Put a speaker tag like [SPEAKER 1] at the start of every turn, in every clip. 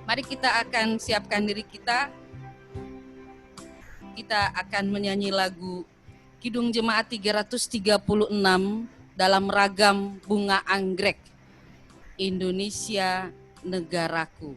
[SPEAKER 1] Mari kita akan siapkan diri kita. Kita akan menyanyi lagu Kidung Jemaat 336 dalam ragam Bunga Anggrek, Indonesia Negaraku.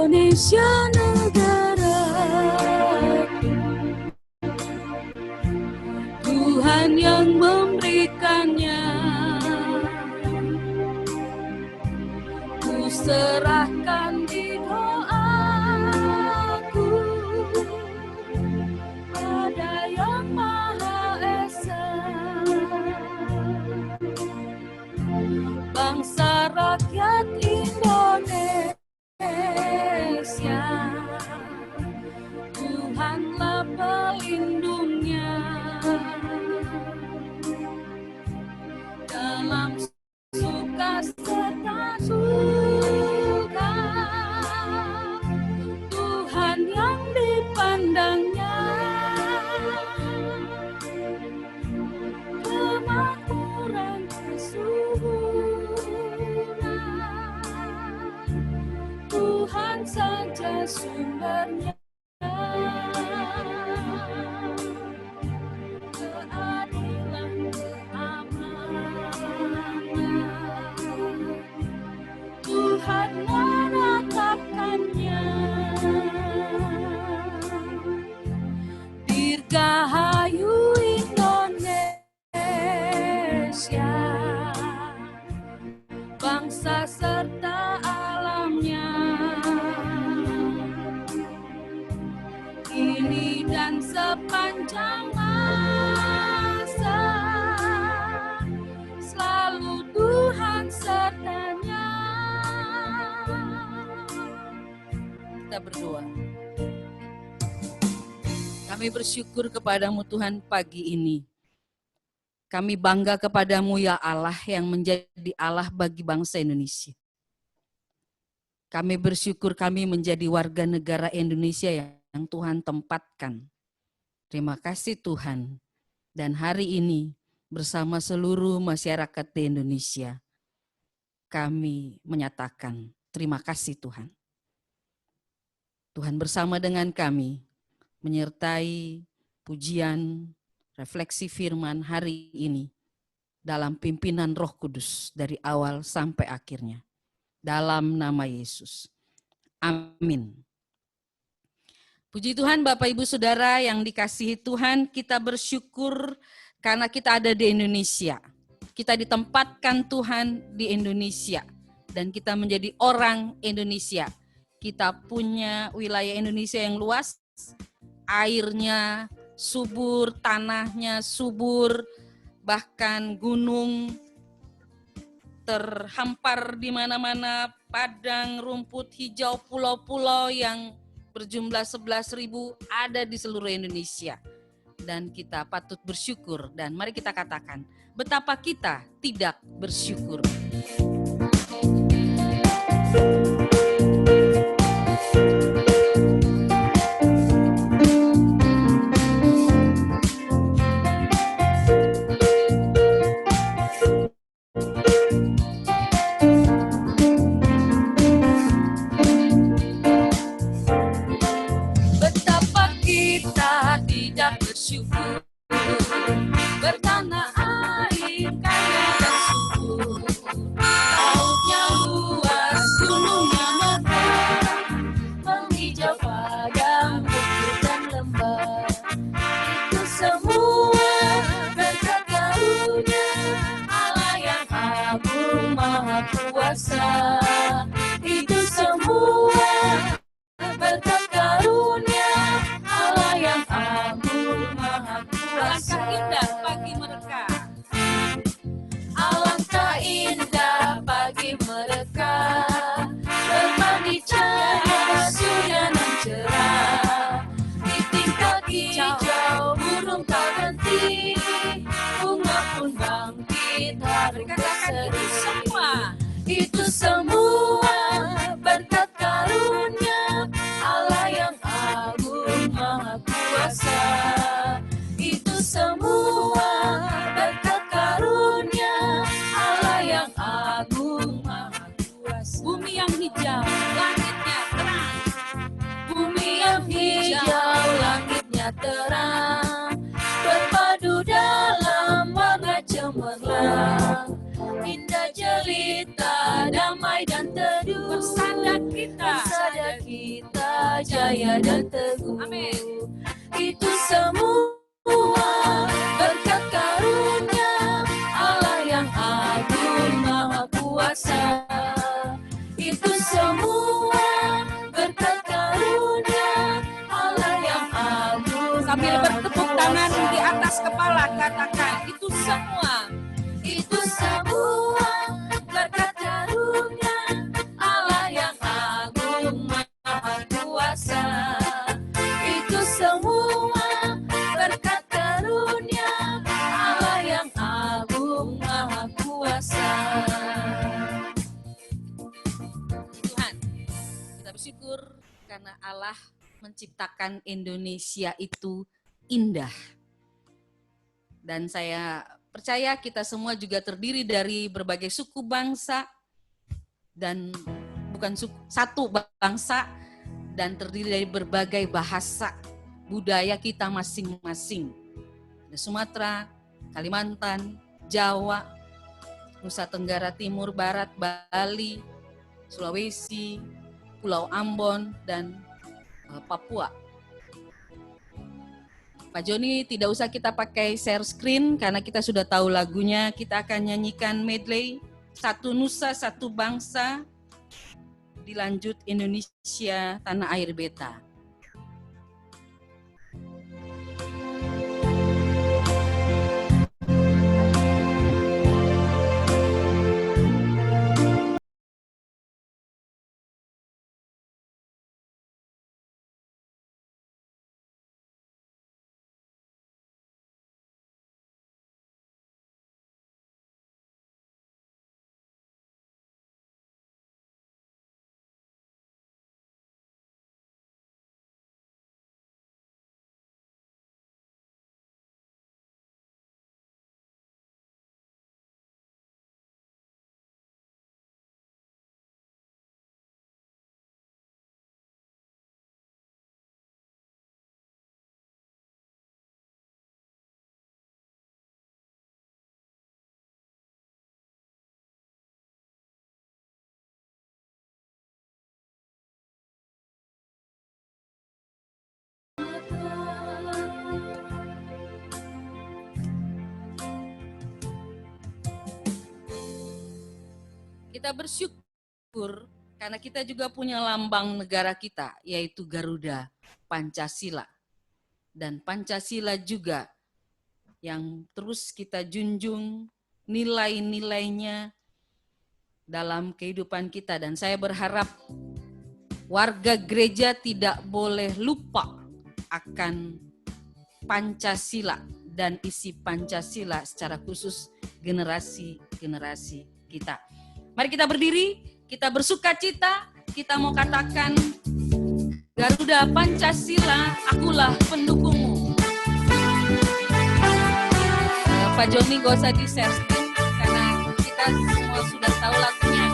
[SPEAKER 1] Indonesia negara, Tuhan yang memberikannya, ku serahkan di doaku pada Yang Maha Esa. Bangsa rakyat Indonesia, Tuhanlah pelindungnya. Dalam suka serta suka, Tuhan yang dipandangnya. Kemakmuran kesuburan, Tuhan saja sumbernya. Keadilan, keamanan, Tuhan menetapkannya. Dirgahayu Indonesia, bangsa serta alamnya. Kini dan sepanjang masa, selalu Tuhan sertanya. Kita berdoa. Kami bersyukur kepadamu Tuhan pagi ini. Kami bangga kepadamu ya Allah yang menjadi Allah bagi bangsa Indonesia. Kami bersyukur kami menjadi warga negara Indonesia yang Tuhan tempatkan. Terima kasih Tuhan. Dan hari ini bersama seluruh masyarakat di Indonesia, kami menyatakan terima kasih Tuhan. Tuhan bersama dengan kami, menyertai pujian, refleksi firman hari ini dalam pimpinan Roh Kudus dari awal sampai akhirnya. Dalam nama Yesus. Amin. Puji Tuhan Bapak Ibu Saudara yang dikasihi Tuhan, kita bersyukur karena kita ada di Indonesia. Kita ditempatkan Tuhan di Indonesia dan kita menjadi orang Indonesia. Kita punya wilayah Indonesia yang luas, airnya subur, tanahnya subur, bahkan gunung terhampar di mana-mana, padang rumput hijau, pulau-pulau yang berjumlah 11.000 ada di seluruh Indonesia. Dan kita patut bersyukur, dan mari kita katakan, betapa kita tidak bersyukur. Bersyukur bertanah air kaya dan subur,
[SPEAKER 2] semua berkat karunia Allah yang agung maha kuasa. Itu semua berkat karunia Allah yang agung maha kuasa. Bumi yang hijau, langitnya terang. Bumi yang hijau, langitnya terang. Berpadu dalam warna cemerlang. Indah jelita, damai dan teduh. Bersandar kita, jaya dan teguh. Amin. Itu semua berkat karunia Allah yang agung maha kuasa. Itu semua berkat karunia Allah yang agung.
[SPEAKER 1] Sambil bertepuk tangan di atas kepala, katakan itu semua.
[SPEAKER 2] Itu semua berkat karunia Allah yang agung maha kuasa. Itu semua berkat karunia Allah yang agung maha kuasa.
[SPEAKER 1] Tuhan, kita bersyukur karena Allah menciptakan Indonesia itu indah. Dan saya percaya kita semua juga terdiri dari berbagai suku bangsa dan bukan satu bangsa dan terdiri dari berbagai bahasa budaya kita masing-masing. Ada Sumatera, Kalimantan, Jawa, Nusa Tenggara Timur, Barat, Bali, Sulawesi, Pulau Ambon, dan Papua. Pak Joni, tidak usah kita pakai share screen karena kita sudah tahu lagunya. Kita akan nyanyikan medley Satu Nusa, Satu Bangsa, dilanjut Indonesia, Tanah Air Beta. Kita bersyukur karena kita juga punya lambang negara kita, yaitu Garuda Pancasila. Dan Pancasila juga yang terus kita junjung nilai-nilainya dalam kehidupan kita. Dan saya berharap warga gereja tidak boleh lupa akan Pancasila dan isi Pancasila secara khusus generasi-generasi kita. Mari kita berdiri, kita bersukacita, kita mau katakan Garuda Pancasila, akulah pendukungmu. Pak Joni gak usah di-share screen karena kita semua sudah tahu lagunya.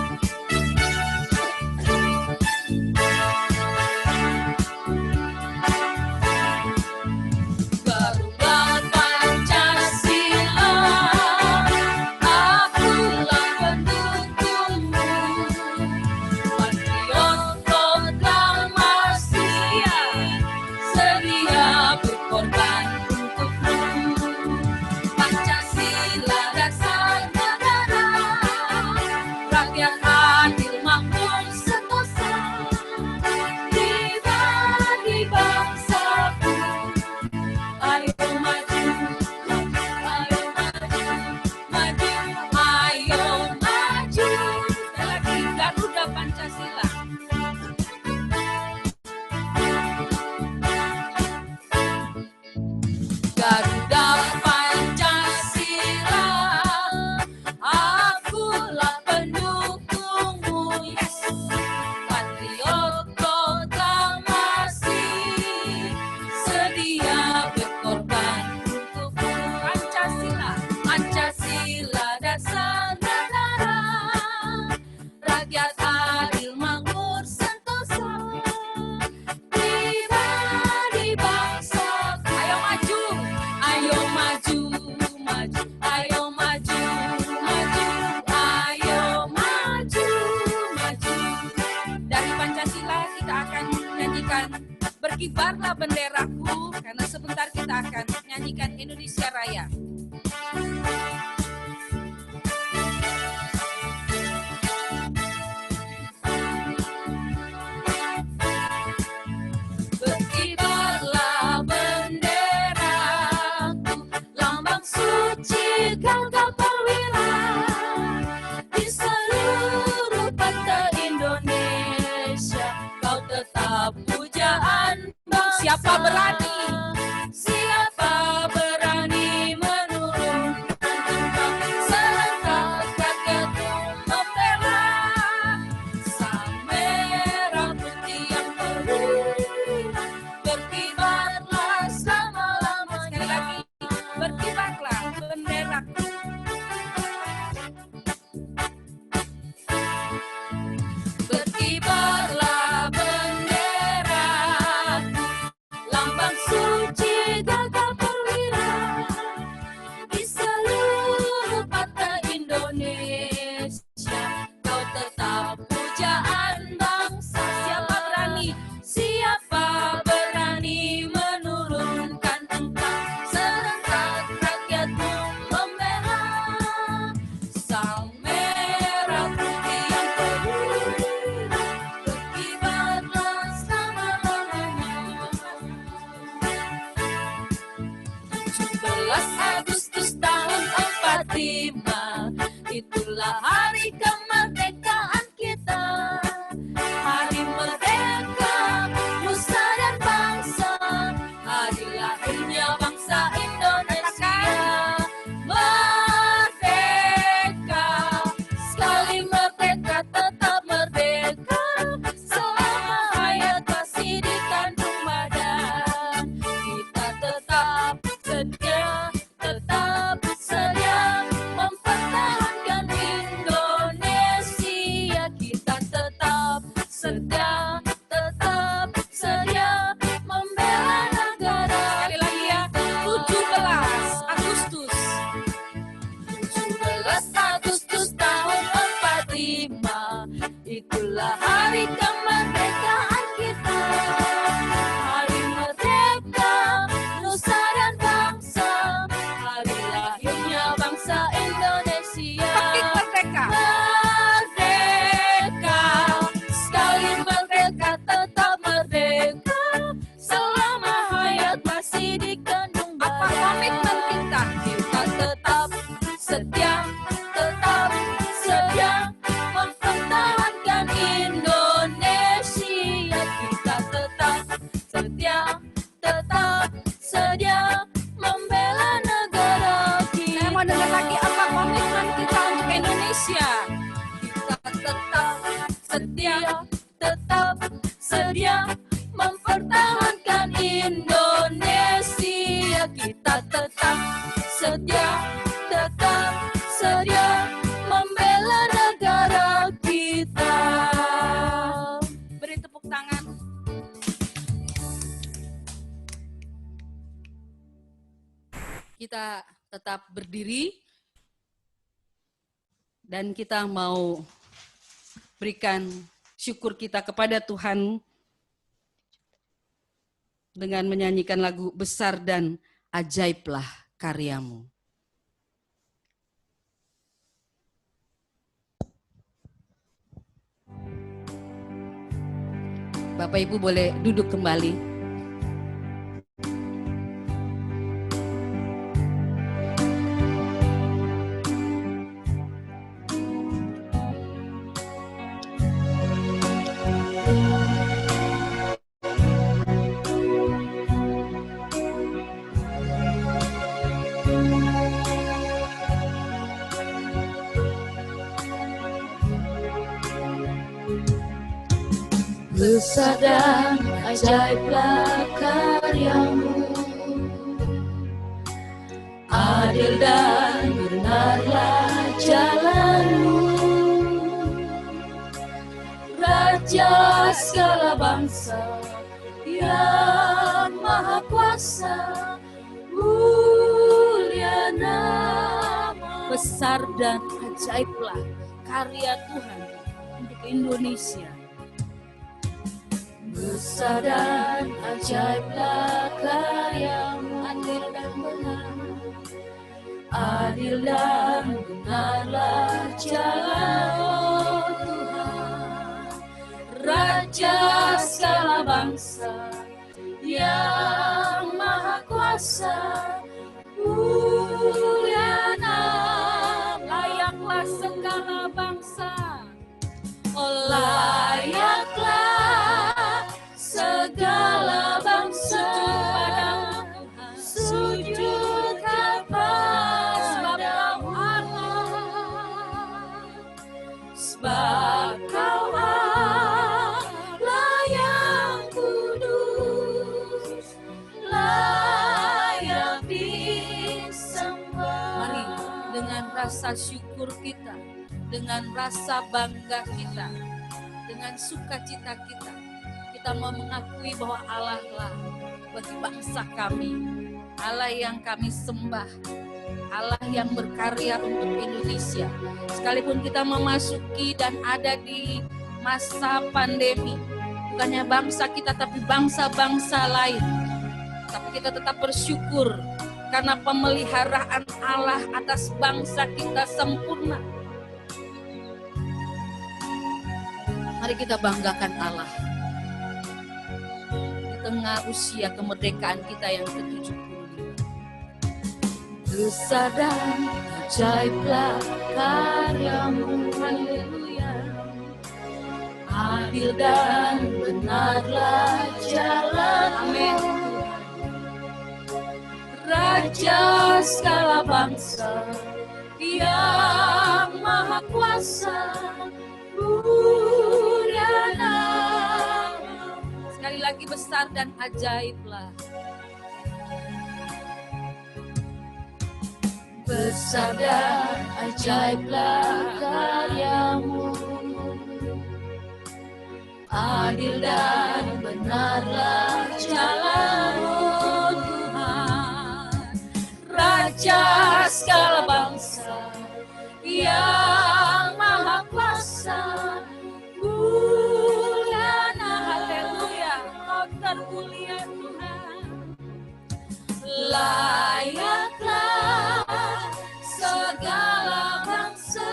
[SPEAKER 1] Sila kita akan nyanyikan Berkibarlah Benderaku, karena sebentar kita akan nyanyikan Indonesia Raya. Berkibarlah benderaku, lambang suci gagah perwira, di seluruh pantai Indonesia kau tetap pujaan bangsa. Siapa berani? Siapa berani menurunkan tumpang serentak rakyatmu membela sang merah putih yang perwira. Berkibarlah selama-lamanya. Sekali lagi, berkibarlah benderaku. Berkibarlah benderaku, lambang suci gagah perwira, di seluruh pantai Indonesia kau tetap pujaan bangsa. Siapa berani? Siapa berani menurunkan tumpang serentak rakyatmu membela sang merah putih yang perwira. Berkibarlah selama-lamanya. 17 Agustus tahun 45, itulah hari kemerdekaan kita. Hari merdeka, nusa dan bangsa, hari lahirnya bangsa Indonesia. Merdeka, sekali merdeka tetap merdeka, selama hayat masih dikandung badan. Kita tetap sedia mempertahankan Indonesia. Kita tetap sedia membela negara. Sekali lagi ya, 17 Agustus 17 Agustus tahun 45, itulah hari kemerdekaan kita. Hari merdeka, nusa dan bangsa, hari lahirnya bangsa Indonesia. Merdeka, sekali merdeka tetap merdeka, selama hayat masih dikandung badan. Apa komitmen kita? Kita tetap sedia mempertahankan Indonesia. Kita tetap sedia membela negara kita. Saya mau dengar lagi, apa komitmen kita untuk Indonesia? Kita tetap sedia mempertahankan Indonesia. Kita tetap sedia membela negara kita. Beri tepuk tangan. Kita tetap berdiri dan kita mau berikan syukur kita kepada Tuhan dengan menyanyikan lagu Besar dan Ajaiblah Karyamu. Bapak Ibu boleh duduk kembali.
[SPEAKER 2] Besar dan ajaiblah karyamu, adil dan benarlah jalanmu, Raja segala bangsa yang maha kuasa, mulia nama.
[SPEAKER 1] Besar dan ajaiblah karya Tuhan untuk Indonesia.
[SPEAKER 2] Besar dan ajaiblah karya-Mu, adil dan benar. Adil dan benarlah jalan, oh Tuhan. Raja segala bangsa yang maha kuasa, mulia nama, layaklah segala bangsa. Oh layaklah segala bangsa sujud kepada Allah, sebab Kau Allah yang kudus, layak disembah.
[SPEAKER 1] Mari dengan rasa syukur kita, dengan rasa bangga kita, dengan sukacita kita, kita mau mengakui bahwa Allah lah bagi bangsa kami, Allah yang kami sembah, Allah yang berkarya untuk Indonesia. Sekalipun kita memasuki dan ada di masa pandemi, bukannya bangsa kita tapi bangsa-bangsa lain, tapi kita tetap bersyukur karena pemeliharaan Allah atas bangsa kita sempurna. Mari kita banggakan Allah di tengah usia kemerdekaan kita yang ke-75.
[SPEAKER 2] Besar dan ajaiblah karya-Mu, haleluya. Adil dan benarlah jalan, amin. Raja segala bangsa yang maha kuasa, mulia nama.
[SPEAKER 1] Sekali lagi, besar dan ajaiblah.
[SPEAKER 2] Besar dan ajaiblah karya-Mu, adil dan benarlah jalan, oh Tuhan. Raja segala bangsa yang maha kuasa, mulia nama, haleluya. Kau termulia Tuhan, layaklah segala bangsa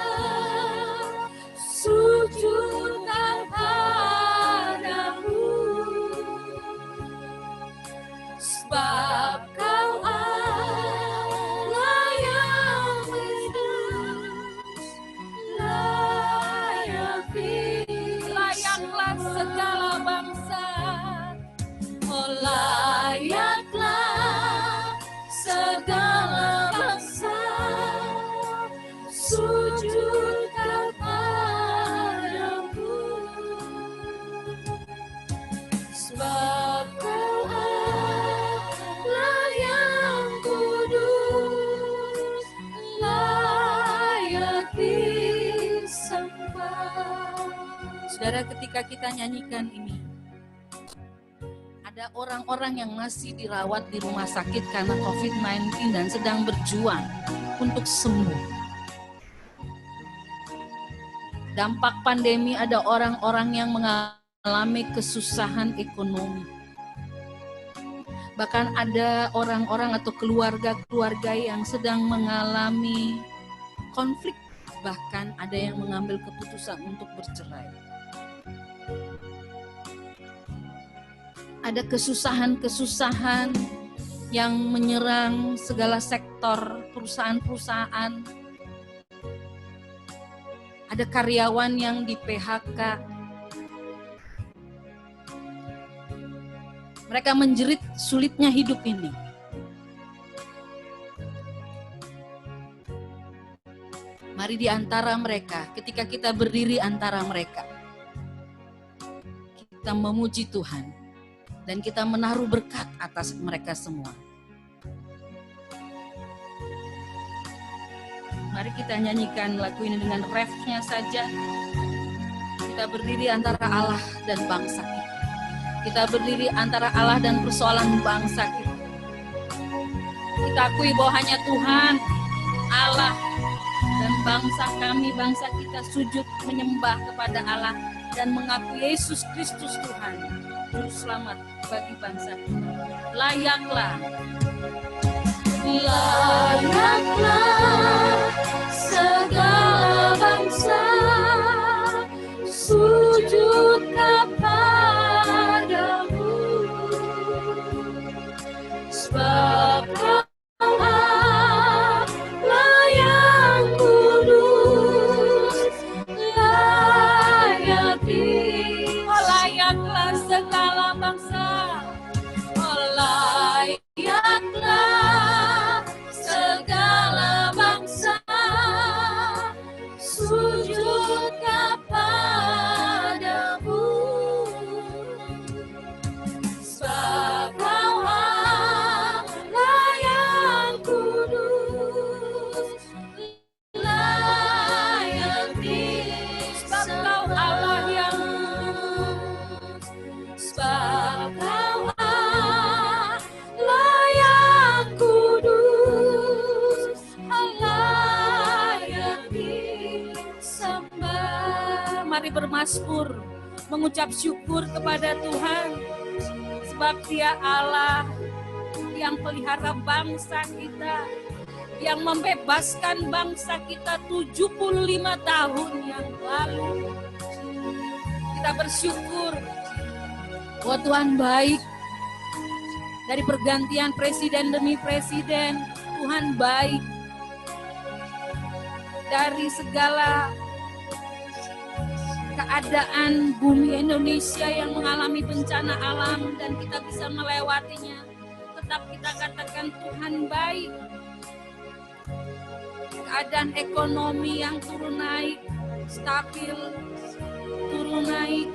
[SPEAKER 2] sujud kepadamu, sebab Kau Allah yang kudus, layaklah segala bangsa, oh layaklah segala bangsa sujud kepadamu, sebab Kau Allah yang kudus, layak disembah.
[SPEAKER 1] Saudara, ketika kita nyanyikan ini, ada orang-orang yang masih dirawat di rumah sakit karena COVID-19 dan sedang berjuang untuk sembuh. Dampak pandemi, ada orang-orang yang mengalami kesusahan ekonomi. Bahkan ada orang-orang atau keluarga-keluarga yang sedang mengalami konflik, bahkan ada yang mengambil keputusan untuk bercerai. Ada kesusahan-kesusahan yang menyerang segala sektor perusahaan-perusahaan. Ada karyawan yang di PHK. Mereka menjerit sulitnya hidup ini. Mari di antara mereka, ketika kita berdiri antara mereka, kita memuji Tuhan. Dan kita menaruh berkat atas mereka semua. Mari kita nyanyikan lagu ini dengan refnya saja. Kita berdiri antara Allah dan bangsa kita. Kita berdiri antara Allah dan persoalan bangsa kita. Kita akui bahwa hanya Tuhan, Allah, dan bangsa kami, bangsa kita sujud menyembah kepada Allah dan mengaku Yesus Kristus Tuhan, Juru Selamat bagi bangsa kita. Layaklah,
[SPEAKER 2] layaklah segala bangsa sujud kepadamu, sebab Kau Allah yang kudus,
[SPEAKER 1] layaklah segala bangsa.
[SPEAKER 2] Layaklah segala bangsa sujud kepadamu, sebab Kau Allah yang kudus, layak
[SPEAKER 1] Sebab Kau Allah yang
[SPEAKER 2] sebab Kau Allah yang kudus, Allah yang disembah.
[SPEAKER 1] Mari bermasmur, mengucap syukur kepada Tuhan, sebab Dia Allah yang pelihara bangsa kita, yang membebaskan bangsa kita 75 tahun yang lalu. Kita bersyukur bahwa Tuhan baik. Dari pergantian presiden demi presiden, Tuhan baik. Dari segala keadaan bumi Indonesia yang mengalami bencana alam dan kita bisa melewatinya, tetap kita katakan Tuhan baik. Keadaan ekonomi yang turun naik, stabil, turun naik,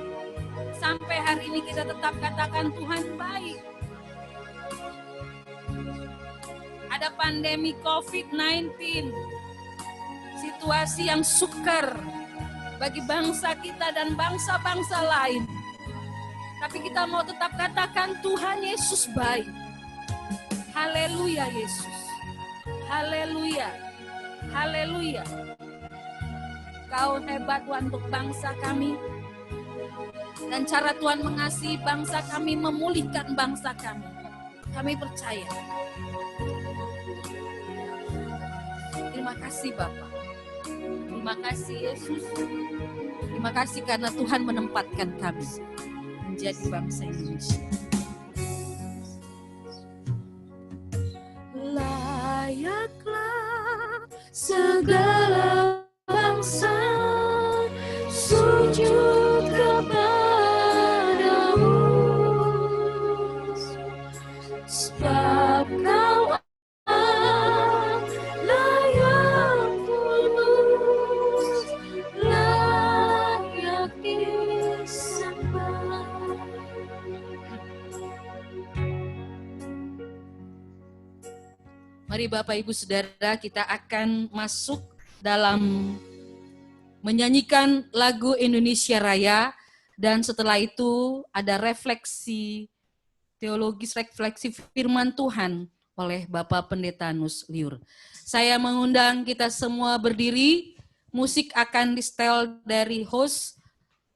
[SPEAKER 1] sampai hari ini kita tetap katakan Tuhan baik. Ada pandemi COVID-19, situasi yang sukar bagi bangsa kita dan bangsa-bangsa lain. Tapi kita mau tetap katakan Tuhan Yesus baik. Haleluya Yesus. Haleluya. Haleluya. Kau hebat Tuhan untuk bangsa kami. Dan cara Tuhan mengasihi bangsa kami, memulihkan bangsa kami. Kami percaya. Terima kasih Bapak. Terima kasih Yesus. Terima kasih karena Tuhan menempatkan kami menjadi bangsa Indonesia.
[SPEAKER 2] Layaklah segala bangsa sujud kepadamu, sebab Kau Allah yang kudus, layak disembah.
[SPEAKER 1] Mari Bapak Ibu Saudara, kita akan masuk dalam menyanyikan lagu Indonesia Raya, dan setelah itu ada refleksi teologis, refleksi firman Tuhan oleh Bapak Pendeta Nus Liur. Saya mengundang kita semua berdiri, musik akan di-setel dari host,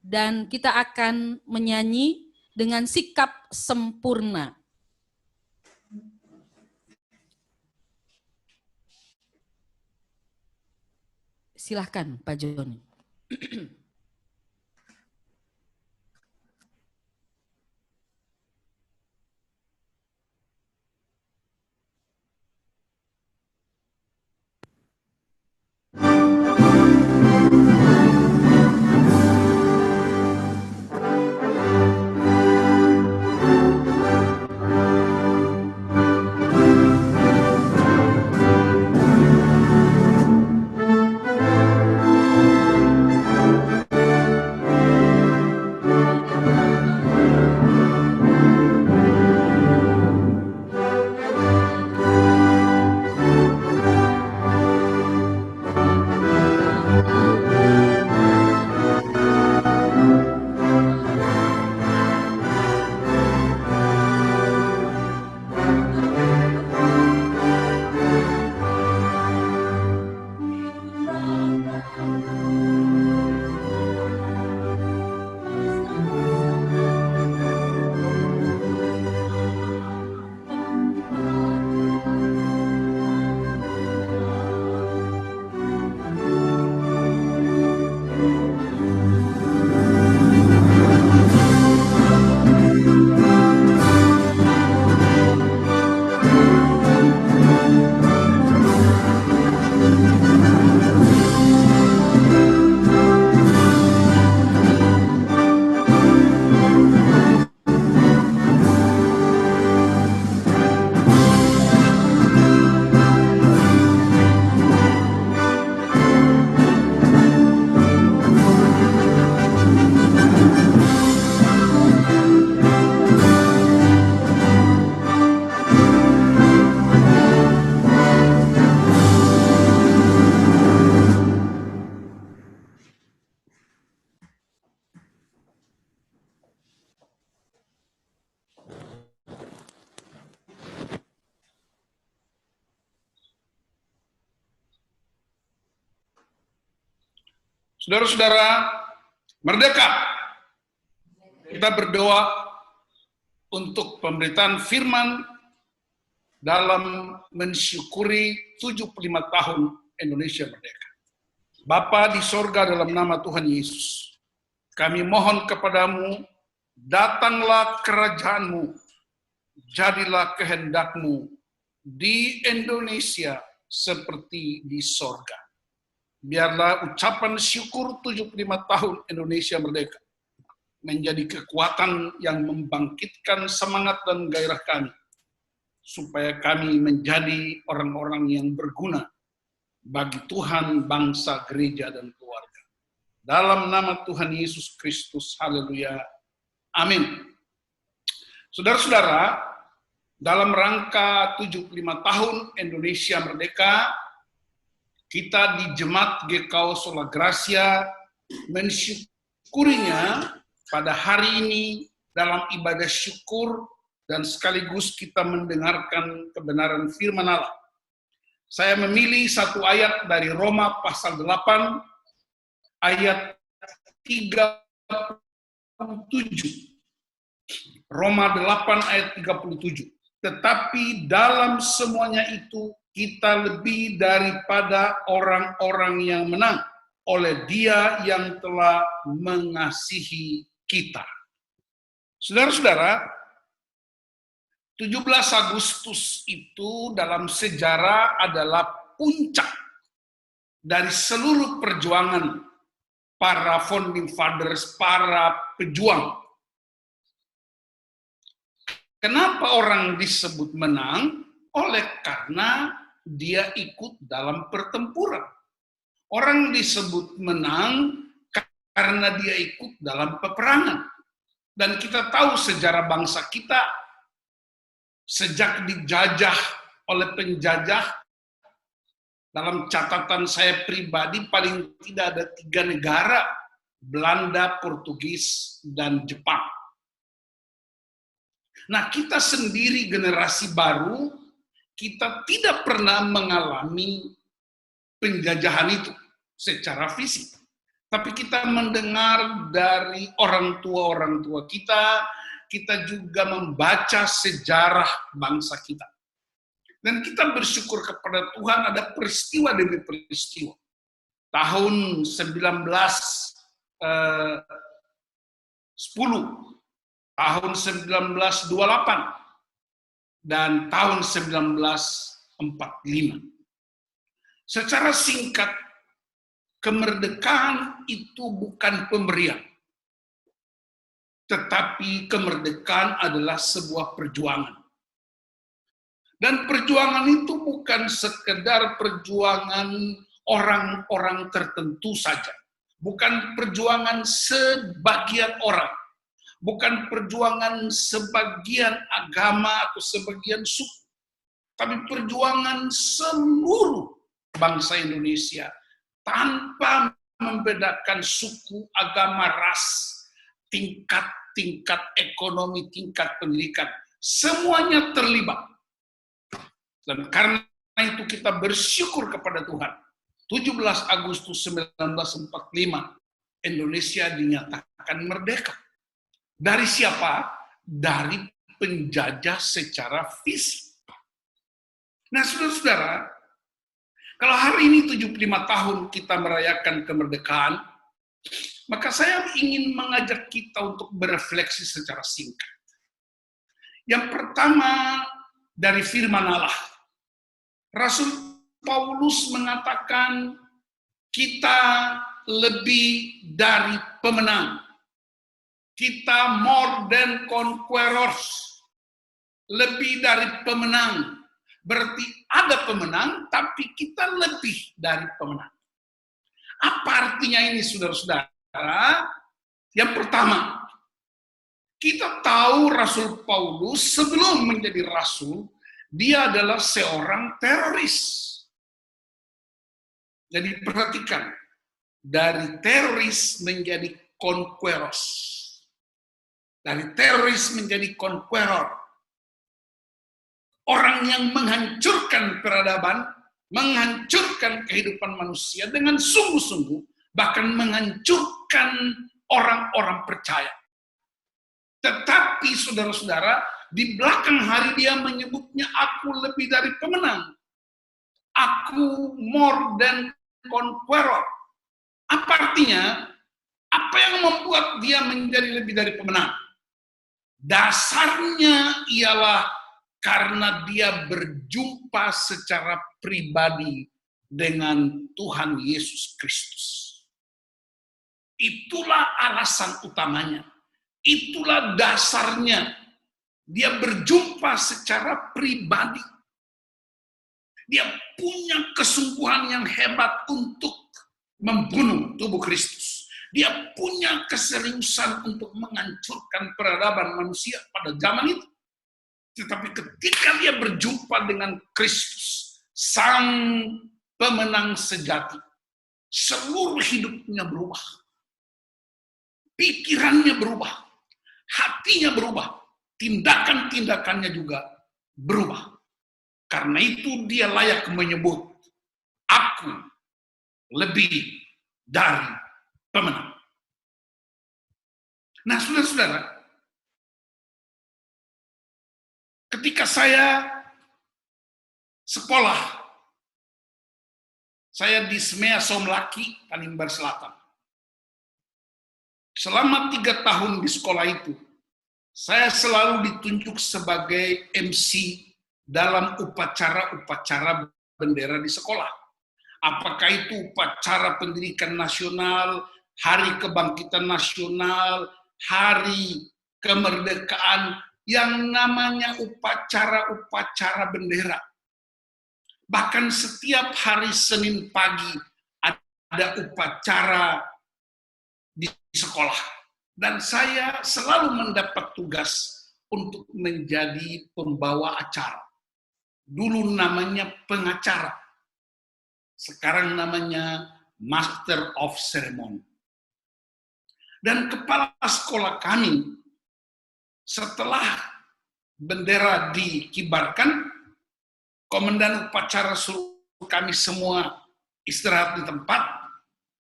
[SPEAKER 1] dan kita akan menyanyi dengan sikap sempurna. Silahkan Pak Joni.
[SPEAKER 3] Saudara-saudara, merdeka. Kita berdoa untuk pemberitaan firman dalam mensyukuri 75 tahun Indonesia merdeka. Bapa di sorga, dalam nama Tuhan Yesus, kami mohon kepadamu, datanglah kerajaanmu, jadilah kehendakmu di Indonesia seperti di sorga. Biarlah ucapan syukur 75 tahun Indonesia merdeka menjadi kekuatan yang membangkitkan semangat dan gairah kami, supaya kami menjadi orang-orang yang berguna bagi Tuhan, bangsa, gereja, dan keluarga. Dalam nama Tuhan Yesus Kristus, haleluya, amin. Saudara-saudara, dalam rangka 75 tahun Indonesia merdeka, kita di Jemaat GKO Sola Gracia mensyukurinya pada hari ini dalam ibadah syukur, dan sekaligus kita mendengarkan kebenaran firman Allah. Saya memilih satu ayat dari Roma pasal 8 ayat 37. Roma 8 ayat 37. Tetapi dalam semuanya itu kita lebih daripada orang-orang yang menang oleh Dia yang telah mengasihi kita. Saudara-saudara, 17 Agustus itu dalam sejarah adalah puncak dari seluruh perjuangan para founding fathers, para pejuang. Kenapa orang disebut menang? Oleh karena dia ikut dalam pertempuran. Orang disebut menang karena dia ikut dalam peperangan. Dan kita tahu sejarah bangsa kita, sejak dijajah oleh penjajah, dalam catatan saya pribadi paling tidak ada 3 negara, Belanda, Portugis, dan Jepang. Nah, kita sendiri generasi baru, kita tidak pernah mengalami penjajahan itu secara fisik. Tapi kita mendengar dari orang tua kita, kita juga membaca sejarah bangsa kita. Dan kita bersyukur kepada Tuhan ada peristiwa demi peristiwa. Tahun 1910, tahun 1928, dan tahun 1945. Secara singkat, kemerdekaan itu bukan pemberian, tetapi kemerdekaan adalah sebuah perjuangan. Dan perjuangan itu bukan sekedar perjuangan orang-orang tertentu saja. Bukan perjuangan sebagian orang. Bukan perjuangan sebagian agama atau sebagian suku, tapi perjuangan seluruh bangsa Indonesia tanpa membedakan suku, agama, ras, tingkat ekonomi, tingkat pendidikan. Semuanya terlibat. Dan karena itu kita bersyukur kepada Tuhan. 17 Agustus 1945, Indonesia dinyatakan merdeka. Dari siapa? Dari penjajah secara fisik. Nah, saudara-saudara, kalau hari ini 75 tahun kita merayakan kemerdekaan, maka saya ingin mengajak kita untuk berefleksi secara singkat. Yang pertama, dari firman Allah. Rasul Paulus mengatakan, kita lebih dari pemenang. Kita more than conquerors, lebih dari pemenang. Berarti ada pemenang, tapi kita lebih dari pemenang. Apa artinya ini, saudara-saudara? Yang pertama, kita tahu Rasul Paulus sebelum menjadi rasul, dia adalah seorang teroris. Jadi perhatikan, dari teroris menjadi conquerors. Dari teroris menjadi conqueror. Orang yang menghancurkan peradaban, menghancurkan kehidupan manusia dengan sungguh-sungguh, bahkan menghancurkan orang-orang percaya. Tetapi saudara-saudara, di belakang hari dia menyebutnya aku lebih dari pemenang. Aku more than conqueror. Apa artinya? Apa yang membuat dia menjadi lebih dari pemenang? Dasarnya ialah karena dia berjumpa secara pribadi dengan Tuhan Yesus Kristus. Itulah alasan utamanya. Itulah dasarnya. Dia berjumpa secara pribadi. Dia punya kesungguhan yang hebat untuk membunuh tubuh Kristus. Dia punya keseriusan untuk menghancurkan peradaban manusia pada zaman itu. Tetapi ketika dia berjumpa dengan Kristus, sang pemenang sejati, seluruh hidupnya berubah. Pikirannya berubah. Hatinya berubah. Tindakan-tindakannya juga berubah. Karena itu dia layak menyebut, aku lebih dari pemenang. Nah, saudara-saudara, ketika saya sekolah, saya di Smea Somlaki, Tanimbar Selatan. Selama 3 tahun di sekolah itu, saya selalu ditunjuk sebagai MC dalam upacara-upacara bendera di sekolah. Apakah itu upacara pendidikan nasional, hari kebangkitan nasional, hari kemerdekaan, yang namanya upacara-upacara bendera. Bahkan setiap hari Senin pagi ada upacara di sekolah. Dan saya selalu mendapat tugas untuk menjadi pembawa acara. Dulu namanya pengacara. Sekarang namanya Master of Ceremony. Dan kepala sekolah kami, setelah bendera dikibarkan, komandan upacara suruh kami semua istirahat di tempat.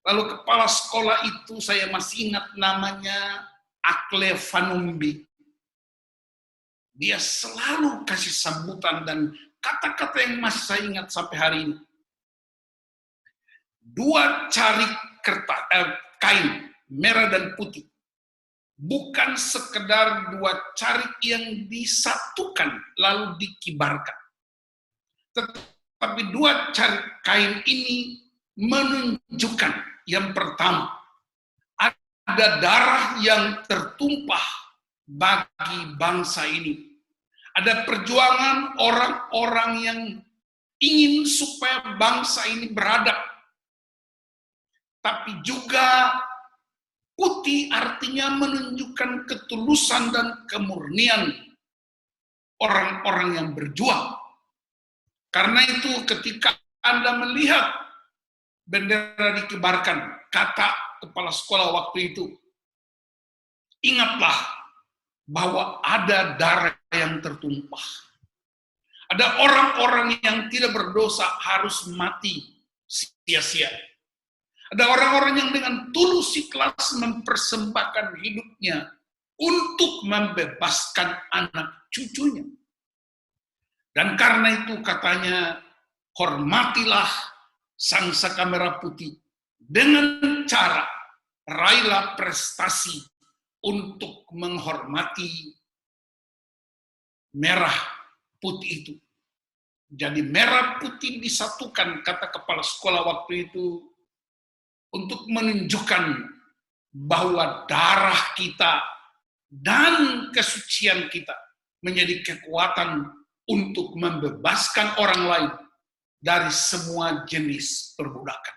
[SPEAKER 3] Lalu kepala sekolah itu saya masih ingat namanya Akle Vanumbi. Dia selalu kasih sambutan dan kata-kata yang masih saya ingat sampai hari ini. 2 carik kain merah dan putih. Bukan sekedar 2 carik yang disatukan lalu dikibarkan. Tetapi 2 carik kain ini menunjukkan yang pertama, ada darah yang tertumpah bagi bangsa ini. Ada perjuangan orang-orang yang ingin supaya bangsa ini beradab. Tapi juga putih artinya menunjukkan ketulusan dan kemurnian orang-orang yang berjuang. Karena itu ketika Anda melihat bendera dikibarkan, kata kepala sekolah waktu itu, ingatlah bahwa ada darah yang tertumpah. Ada orang-orang yang tidak berdosa harus mati sia-sia. Ada orang-orang yang dengan tulus ikhlas mempersembahkan hidupnya untuk membebaskan anak cucunya. Dan karena itu katanya, hormatilah sang saka merah putih dengan cara raihlah prestasi untuk menghormati merah putih itu. Jadi merah putih disatukan, kata kepala sekolah waktu itu, untuk menunjukkan bahwa darah kita dan kesucian kita menjadi kekuatan untuk membebaskan orang lain dari semua jenis perbudakan.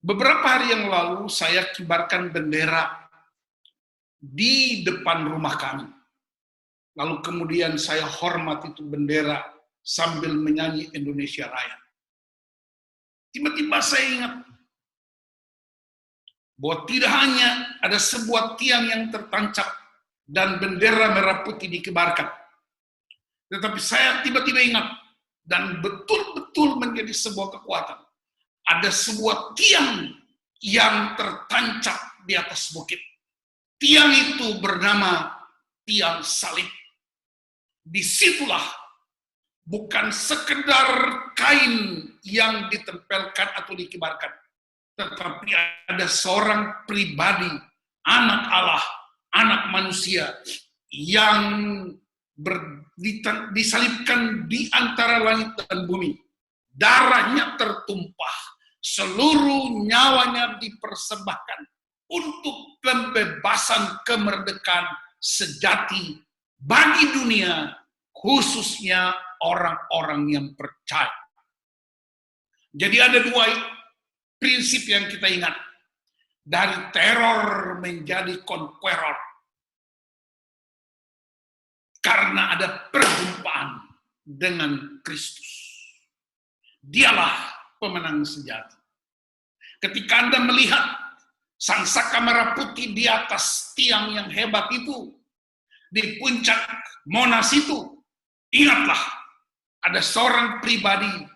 [SPEAKER 3] Beberapa hari yang lalu saya kibarkan bendera di depan rumah kami. Lalu kemudian saya hormat itu bendera sambil menyanyi Indonesia Raya. Tiba-tiba saya ingat bahwa tidak hanya ada sebuah tiang yang tertancap dan bendera merah putih dikibarkan, tetapi saya tiba-tiba ingat dan betul-betul menjadi sebuah kekuatan. ada sebuah tiang yang tertancap di atas bukit. Tiang itu bernama tiang salib. Disitulah bukan sekedar kain yang ditempelkan atau dikibarkan, tetapi ada seorang pribadi, anak Allah, anak manusia, yang disalibkan di antara langit dan bumi. Darahnya tertumpah, seluruh nyawanya dipersembahkan untuk pembebasan kemerdekaan sejati bagi dunia, khususnya orang-orang yang percaya. Jadi ada dua prinsip yang kita ingat. Dari teror menjadi conqueror. Karena ada perjumpaan dengan Kristus. Dialah pemenang sejati. Ketika Anda melihat sang saka merah putih di atas tiang yang hebat itu, di puncak Monas itu, ingatlah ada seorang pribadi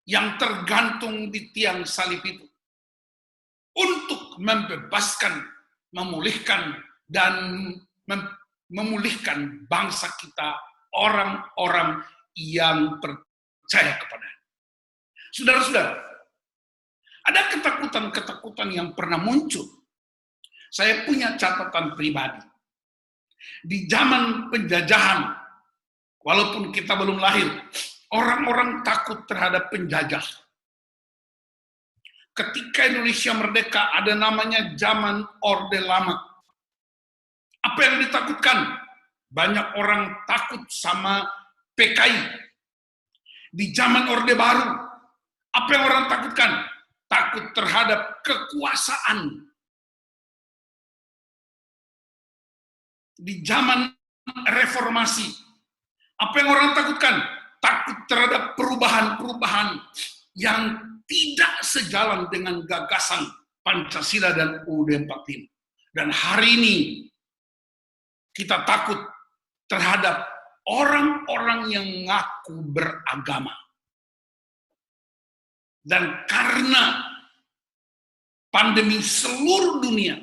[SPEAKER 3] yang tergantung di tiang salib itu untuk membebaskan, memulihkan, dan memulihkan bangsa kita, orang-orang yang percaya kepada. Saudara-saudara, ada ketakutan-ketakutan yang pernah muncul. Saya punya catatan pribadi. Di zaman penjajahan, walaupun kita belum lahir, orang-orang takut terhadap penjajah. Ketika Indonesia merdeka, ada namanya zaman Orde Lama. Apa yang ditakutkan? Banyak orang takut sama PKI. Di zaman Orde Baru, apa yang orang takutkan? Takut terhadap kekuasaan. Di zaman reformasi, apa yang orang takutkan? Takut terhadap perubahan-perubahan yang tidak sejalan dengan gagasan Pancasila dan UUD 45. Dan hari ini kita takut terhadap orang-orang yang mengaku beragama. Dan karena pandemi seluruh dunia,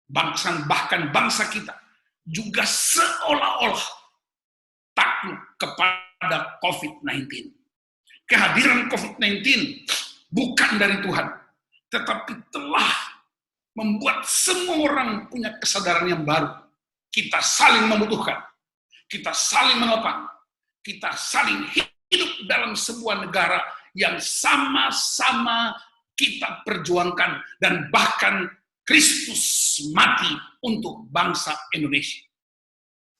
[SPEAKER 3] bahkan bangsa kita juga seolah-olah takut kepada COVID-19. Kehadiran COVID-19 bukan dari Tuhan, tetapi telah membuat semua orang punya kesadaran yang baru. Kita saling membutuhkan, kita saling menopang, kita saling hidup dalam sebuah negara yang sama-sama kita perjuangkan, dan bahkan Kristus mati untuk bangsa Indonesia.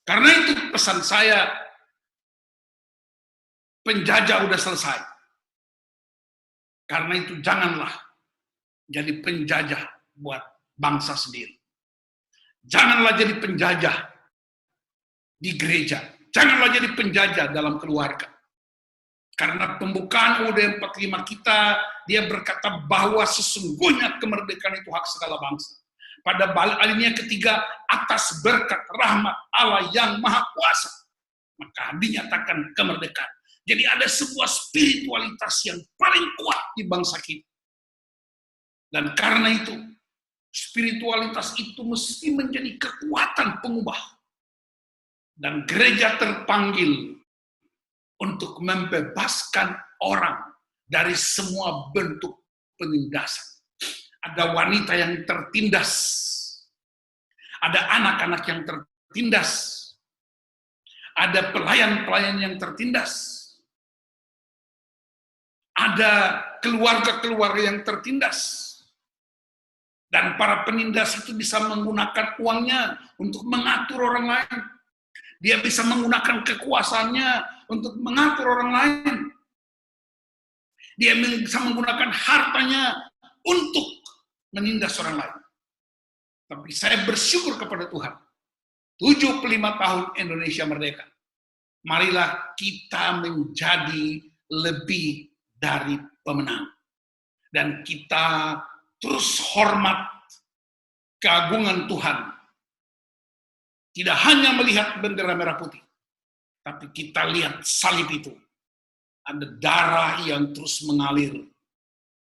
[SPEAKER 3] Karena itu pesan saya, penjajah udah selesai. Karena itu janganlah jadi penjajah buat bangsa sendiri. Janganlah jadi penjajah di gereja. Janganlah jadi penjajah dalam keluarga. Karena pembukaan UUD 45 kita, dia berkata bahwa sesungguhnya kemerdekaan itu hak segala bangsa. Pada alinea ketiga, atas berkat rahmat Allah yang maha kuasa, maka dinyatakan kemerdekaan. Jadi ada sebuah spiritualitas yang paling kuat di bangsa kita. Dan karena itu, spiritualitas itu mesti menjadi kekuatan pengubah. Dan gereja terpanggil untuk membebaskan orang dari semua bentuk penindasan. Ada wanita yang tertindas, ada anak-anak yang tertindas, ada pelayan-pelayan yang tertindas, ada keluarga-keluarga yang tertindas. Dan para penindas itu bisa menggunakan uangnya untuk mengatur orang lain. Dia bisa menggunakan kekuasaannya untuk mengatur orang lain. Dia bisa menggunakan hartanya untuk menindas orang lain. Tapi saya bersyukur kepada Tuhan. 75 tahun Indonesia merdeka. Marilah kita menjadi lebih dari pemenang. Dan kita terus hormat keagungan Tuhan. Tidak hanya melihat bendera merah putih, tapi kita lihat salib itu. Ada darah yang terus mengalir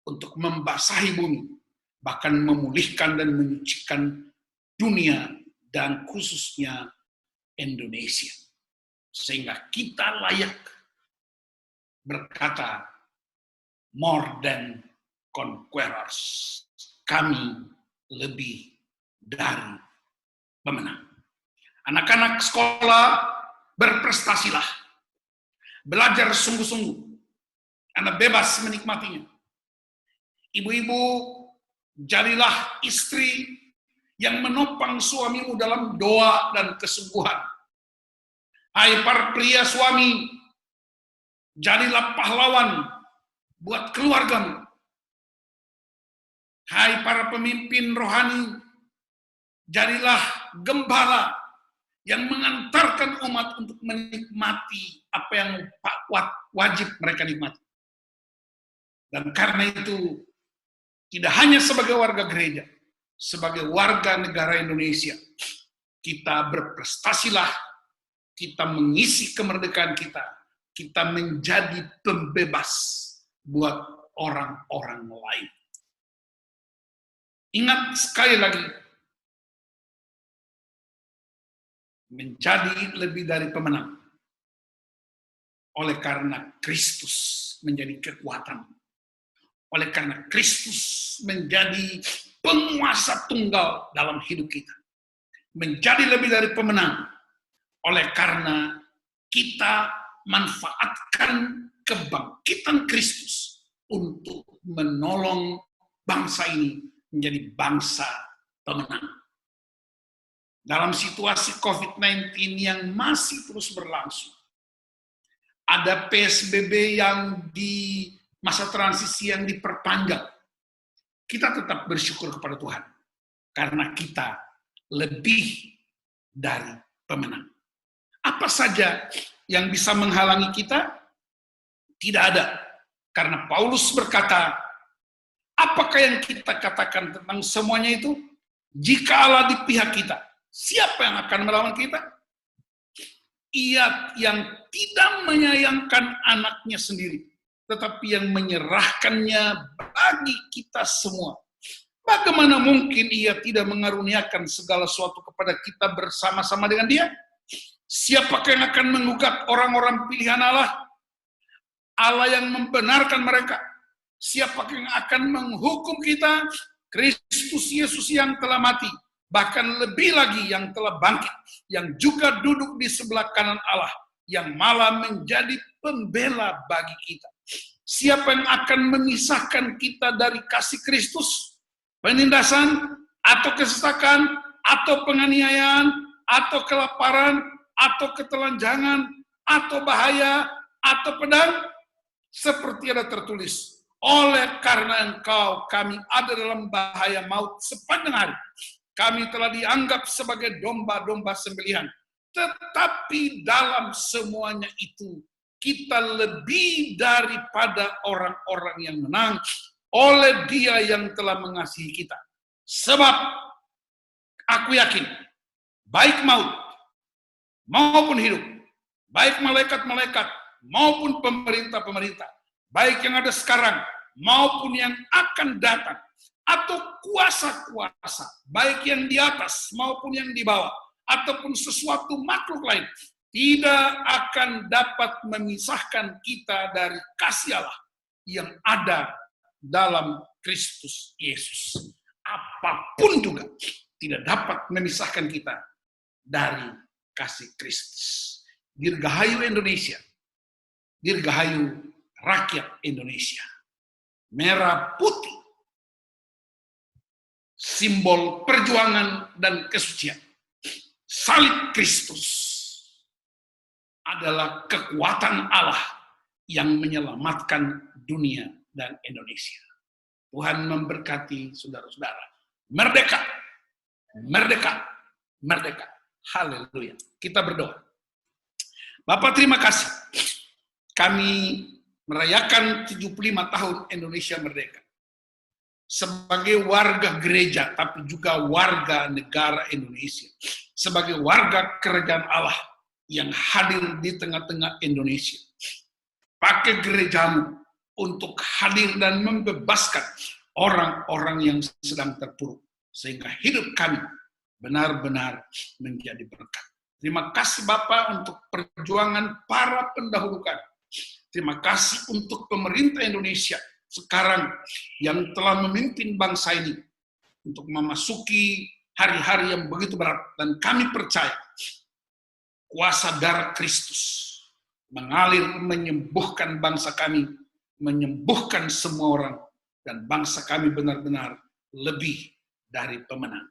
[SPEAKER 3] untuk membasahi bumi, bahkan memulihkan dan menyucikan dunia dan khususnya Indonesia. Sehingga kita layak berkata, more than conquerors. Kami lebih dari pemenang. Anak-anak sekolah, berprestasilah. Belajar sungguh-sungguh. Anda bebas menikmatinya. Ibu-ibu, jadilah istri yang menopang suamimu dalam doa dan kesungguhan. Hai para pria suami, jadilah pahlawan buat keluargamu. Hai para pemimpin rohani, jadilah gembala yang mengantarkan umat untuk menikmati apa yang wajib mereka nikmati. Dan karena itu, tidak hanya sebagai warga gereja, sebagai warga negara Indonesia, kita berprestasilah, kita mengisi kemerdekaan kita, kita menjadi pembebas buat orang-orang lain. Ingat sekali lagi, menjadi lebih dari pemenang. Oleh karena Kristus menjadi kekuatan. Oleh karena Kristus menjadi penguasa tunggal dalam hidup kita. Menjadi lebih dari pemenang. Oleh karena kita manfaatkan kebangkitan Kristus untuk menolong bangsa ini menjadi bangsa pemenang. Dalam situasi COVID-19 yang masih terus berlangsung, ada PSBB yang di masa transisi yang diperpanjang, kita tetap bersyukur kepada Tuhan, karena kita lebih dari pemenang. Apa saja yang bisa menghalangi kita? Tidak ada. Karena Paulus berkata, apakah yang kita katakan tentang semuanya itu? Jika Allah di pihak kita, siapa yang akan melawan kita? Ia yang tidak menyayangkan anaknya sendiri, tetapi yang menyerahkannya bagi kita semua. Bagaimana mungkin ia tidak mengaruniakan segala sesuatu kepada kita bersama-sama dengan dia? Siapakah yang akan menggugat orang-orang pilihan Allah? Allah yang membenarkan mereka. Siapakah yang akan menghukum kita? Kristus Yesus yang telah mati, bahkan lebih lagi yang telah bangkit, yang juga duduk di sebelah kanan Allah, yang malah menjadi pembela bagi kita. Siapa yang akan memisahkan kita dari kasih Kristus? Penindasan, atau kesesakan, atau penganiayaan, atau kelaparan, atau ketelanjangan, atau bahaya, atau pedang? Seperti ada tertulis, oleh karena engkau kami ada dalam bahaya maut sepanjang hari. Kami telah dianggap sebagai domba-domba sembelihan. Tetapi dalam semuanya itu, kita lebih daripada orang-orang yang menang oleh Dia yang telah mengasihi kita. Sebab aku yakin, baik maut maupun hidup, baik malaikat-malaikat maupun pemerintah-pemerintah, baik yang ada sekarang maupun yang akan datang, atau kuasa-kuasa, baik yang di atas maupun yang di bawah, ataupun sesuatu makhluk lain, tidak akan dapat memisahkan kita dari kasih Allah yang ada dalam Kristus Yesus. Apapun juga tidak dapat memisahkan kita dari kasih Kristus. Dirgahayu Indonesia, dirgahayu rakyat Indonesia. Merah putih, simbol perjuangan dan kesucian. Salib Kristus adalah kekuatan Allah yang menyelamatkan dunia dan Indonesia. Tuhan memberkati saudara-saudara. Merdeka, merdeka, merdeka. Haleluya. Kita berdoa. Bapak, terima kasih. Kami merayakan 75 tahun Indonesia merdeka. Sebagai warga gereja, tapi juga warga negara Indonesia. Sebagai warga kerajaan Allah yang hadir di tengah-tengah Indonesia. Pakai gerejamu untuk hadir dan membebaskan orang-orang yang sedang terpuruk, sehingga hidup kami benar-benar menjadi berkat. Terima kasih Bapa untuk perjuangan para pendahulu kami. Terima kasih untuk pemerintah Indonesia sekarang yang telah memimpin bangsa ini untuk memasuki hari-hari yang begitu berat. Dan kami percaya kuasa darah Kristus mengalir menyembuhkan bangsa kami, menyembuhkan semua orang, dan bangsa kami benar-benar lebih dari pemenang.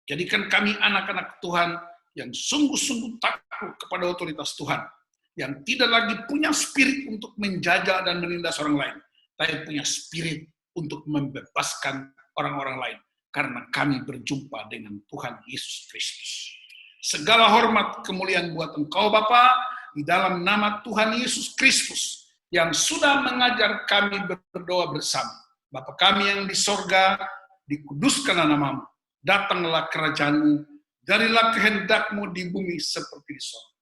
[SPEAKER 3] Jadikan kami anak-anak Tuhan yang sungguh-sungguh takut kepada otoritas Tuhan, yang tidak lagi punya spirit untuk menjajah dan menindas orang lain, tapi punya spirit untuk membebaskan orang-orang lain, karena kami berjumpa dengan Tuhan Yesus Kristus. Segala hormat kemuliaan buat Engkau Bapa, di dalam nama Tuhan Yesus Kristus, yang sudah mengajar kami berdoa bersama. Bapa kami yang di sorga, dikuduskanlah namamu, datanglah kerajaan-Mu, jadilah kehendak-Mu di bumi seperti di sorga.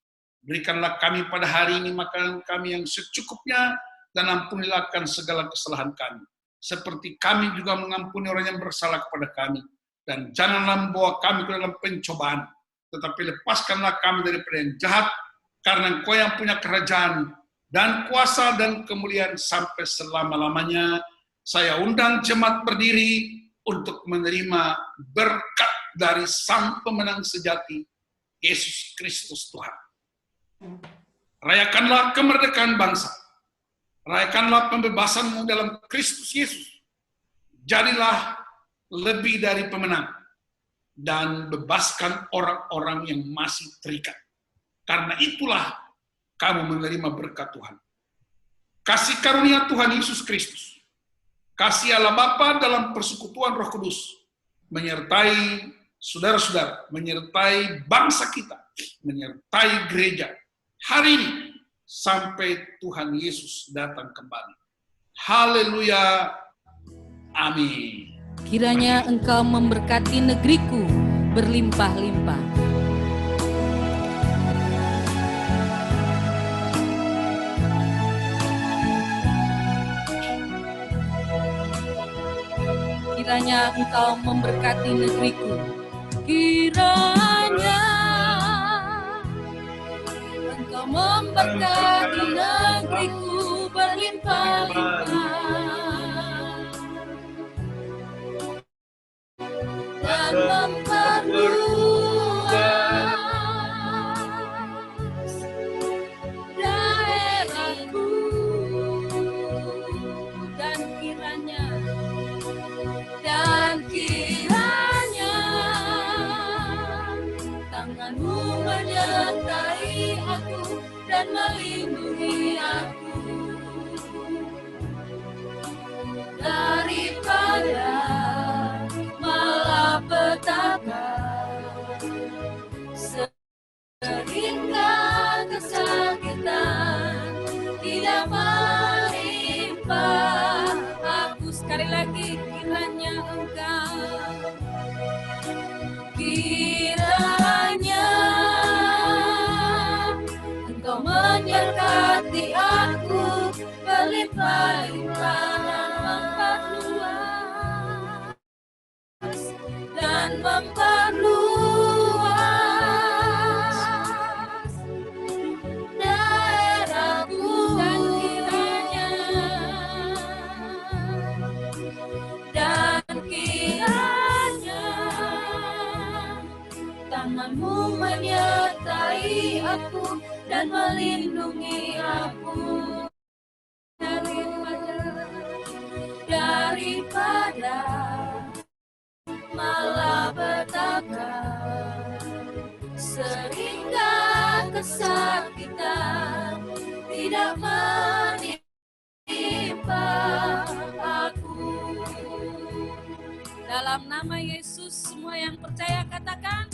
[SPEAKER 3] Berikanlah kami pada hari ini makanan kami yang secukupnya, dan ampunilah akan segala kesalahan kami, seperti kami juga mengampuni orang yang bersalah kepada kami. Dan janganlah membawa kami ke dalam pencobaan, tetapi lepaskanlah kami daripada yang jahat, karena Engkau yang punya kerajaan, dan kuasa, dan kemuliaan sampai selama-lamanya. Saya undang jemaat berdiri untuk menerima berkat dari Sang Pemenang sejati, Yesus Kristus Tuhan. Rayakanlah kemerdekaan bangsa. Rayakanlah pembebasan-Mu dalam Kristus Yesus. Jadilah lebih dari pemenang. Dan bebaskan orang-orang yang masih terikat. Karena itulah kamu menerima berkat Tuhan. Kasih karunia Tuhan Yesus Kristus, kasih Allah Bapa dalam persekutuan Roh Kudus, menyertai saudara-saudara, menyertai bangsa kita, menyertai gereja, hari ini, sampai Tuhan Yesus datang kembali. Haleluya. Amin.
[SPEAKER 1] Kiranya Engkau memberkati negeriku berlimpah-limpah. Kiranya Engkau memberkati negeriku. Kiranya Engkau memberkati negeriku berlimpah-limpah. Dan memperluas daerahku. Dan kiranya tangan-Mu menyertai aku dan melindungi aku daripada malapetaka, sehingga kesakitan tidak menimpa aku. Sekali lagi, kiranya Engkau menyertai aku berlimpah-limpah dan memperluas daerahku. Dan kiranya tangan-Mu menyertai aku dan melindungi aku daripada malapetaka, sehingga kesakitan tidak menimpa aku. Dalam nama Yesus, semua yang percaya katakan